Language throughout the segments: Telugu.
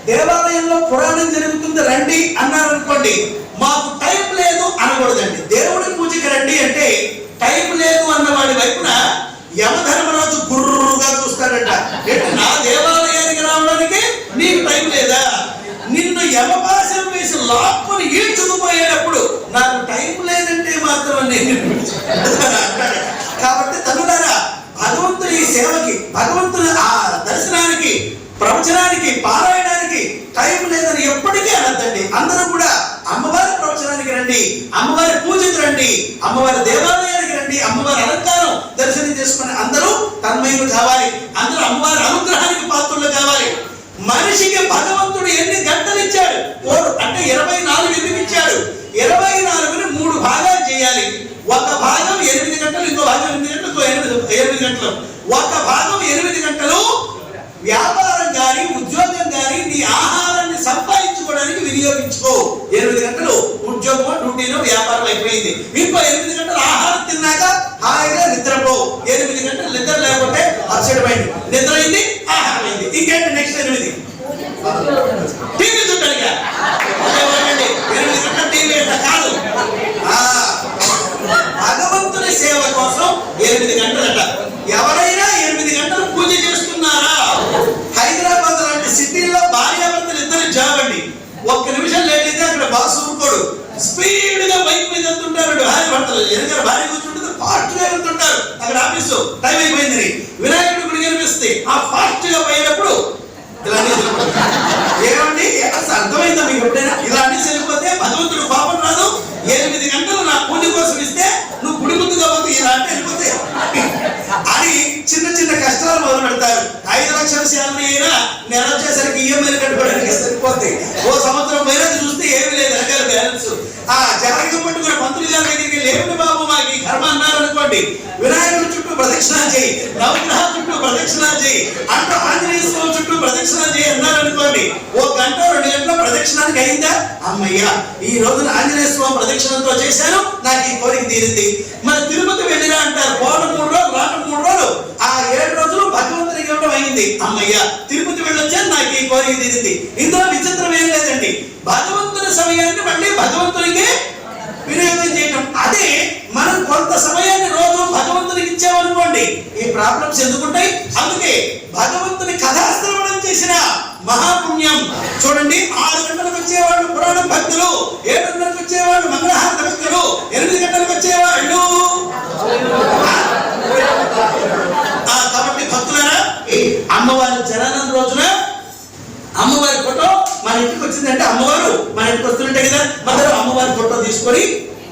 దేవాలయంలో పురాణం జరుగుతుంది రండి అన్నారు అనుకోండి, మాకు టైం లేదు అనకూడదండి. దేవుడి పూజకి రండి అంటే టైం లేదు అన్నవాడి వైపున యమధర్మరాజు గుర్రుగా చూస్తాడట. నా దేవాలయానికి రావడానికి నీకు టైం లేదా? నిన్ను యమపాశం వేసి లాక్కుని ఈడ్చుకుపోయేటప్పుడు నాకు టైం లేదంటే మాత్రం నేను అంటాడు. కాబట్టి తనులారా, భగవంతుని సేవకి, భగవంతుని ఆ దర్శనానికి, ప్రవచనానికి, పారాయణానికి టైం లేదని ఎప్పటికీ అనద్దండి. అందరూ కూడా అమ్మవారి ప్రవచనానికి రండి, అమ్మవారి పూజకు రండి, అమ్మవారి దేవాలయానికి రండి, అమ్మవారి అలంకారం దర్శనం చేసుకుని అందరూ తన్మయులు కావాలి, అందరూ అమ్మవారి అనుగ్రహానికి పాత్రలు కావాలి. మనిషికి భగవంతుడు ఎన్ని గంటలు ఇచ్చాడు? అంటే 24 ఎందుకు ఇచ్చాడు? 24ని 3 భాగాలు చేయాలి. ఒక భాగం 8 గంటలు, ఇంకో భాగం 8 గంటలు, ఇంకో 8 గంటలు. ఒక భాగం 8 గంటలు వ్యాపారం కానీ, ఉద్యోగం కానీ, నీ ఆహారాన్ని సంపాదించుకోవడానికి వినియోగించుకో. 8 గంటలు ఉద్యోగం, డ్యూటీలో, వ్యాపారం అయిపోయింది. ఇంకో 8 గంటలు ఆహారం తిన్నాక హాయిగా నిద్రపో. 8 గంటలు నిద్ర లేకపోతే అప్సెట్ మైండ్. నిద్ర అయింది, ఆహారం అయింది, ఇంకేంటి నెక్స్ట్ 8 టీవీ చూడడానికి. 8 గంటలు టీవీ కాదు, భగవంతుని సేవ కోసం 8 గంటలట. ఎవరైనా 8 గంటలు పూజ చేస్తున్నారా? హైదరాబాద్ లాంటి సిటీలో భార్యాభర్తలు ఇద్దరు జాబ్ అండి. 1 నిమిషం లేట్ అయితే అక్కడ బాస్ ఊరుకోడు, స్పీడ్ గా బైక్ మీద వెళ్తుంటారు భార్యాభర్తలు. ఎందుకంటే భార్య కూర్చుంటుంది, ఫాస్ట్ గా వెళ్తుంటారు. అక్కడ ఆఫీసు టైం అయిపోయిందని వినాయకుడి గుడి కనిపిస్తే ఆ ఫాస్ట్ గా పోయేటప్పుడు ఏమండి అర్థమైందా మీకు? ఎప్పుడైనా ఇలా అనేసి వెళ్ళిపోతే భగవంతుడు పాపం రాదు. 8 గంటలు నా పూజ కోసం ఇస్తే నువ్వు గుడి ముందుగా పోతే ఇలా అంటే వెళ్ళిపోతే అని చిన్న చిన్న కష్టాలు మొదలు పెడతారు. 5 లక్షల శాలరీ అయినా నెల వచ్చేసరికి ఈఎంఐలు కట్టుకోవడానికి సరిపోతే, ఓ సంవత్సరం పైన చూస్తే ఏమి లేదు, రకాల బ్యాలెన్స్. ఆ జరగ పట్టుకుని మంత్రులు గారి దగ్గరికి లేవుడు బాబు మాకు ఈ కర్మ అన్నారు అనుకోండి, వినాయకుడి చుట్టూ ప్రదక్షిణాలు చేయి, నవగ్రహాల చుట్టూ ప్రదక్షిణాలు చేయి, అంటే ఆంజనేయ స్వామి చుట్టూ ప్రదక్షిణాలు చేయి అన్నారు అనుకోండి, 1 గంట 2 గంటల ప్రదక్షిణానికి అయిందా? అమ్మయ్యా, ఈ రోజున ఆంజనేయ స్వామి ప్రదక్షిణంతో చేశాను, నాకు ఈ కోరిక తీరింది. మరి తిరుపతి వెళ్ళినా అంటారు, పోవడం 3 రోజులు, రావడం 3 రోజులు, ఆ 7 రోజులు భగవంతునికి ఇవ్వడం అయింది. అమ్మయ్యా, తిరుపతి వెళ్ళొచ్చాను, నాకు ఈ కోరిక తీరింది. ఇందులో విచిత్రం ఏం లేదండి. భగవంతుని సమయాన్ని మళ్ళీ భగవంతునికి వినియోగం చేయటం. అదే మనం కొంత సమయాన్ని రోజు భగవంతునికి ఇచ్చామనుకోండి, ఈ ప్రాబ్లమ్స్ ఎందుకుంటాయి? అందుకే భగవంతుని కథాశ్రవణం చేసిన మహాపుణ్యం. చూడండి, 6 గంటలకు వచ్చేవాళ్ళు పురాణం భక్తులు, 7 గంటలకు వచ్చేవాళ్ళు మంగళహారత భక్తులు, 8 గంటలకు వచ్చేవాళ్ళు. కాబట్టి భక్తులారా, అమ్మవారి జననం రోజున అమ్మవారి ఫోటో మన ఇంటికి వచ్చిందంటే, అమ్మవారు మన ఇంటికి వస్తుంటే కదా, మొదలు అమ్మవారి ఫోటో తీసుకొని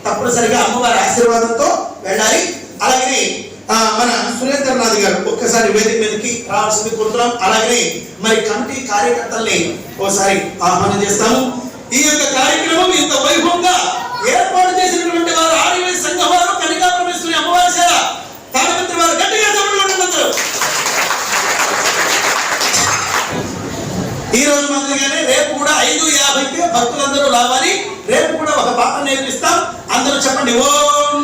తప్పనిసరిగా అమ్మవారి ఆశీర్వాదంతో వెళ్ళాలి. అలాగే మన సురేంద్రనాథ్ గారు ఒక్కసారి వేదిక మీదకి రావాల్సింది కోరుతున్నాం. అలాగే మరి కమిటీ కార్యకర్తల్ని ఒకసారి ఆహ్వానం చేస్తాము. ఈ యొక్క కార్యక్రమం ఇంత వైభవంగా ఏర్పాటు చేసినటువంటి వారు ఆర్యవై సంఘం వారు, కనికా పరమేశ్వరి అమ్మవారి సేవ తాళపత్రి వారు, గట్టిగా చెప్పండి. ఈ రోజు మాదిరిగానే రేపు కూడా 5:50కి భక్తులందరూ రావాలి. రేపు కూడా ఒక పాట నేర్పిస్తాం. అందరూ చెప్పండి, ఓం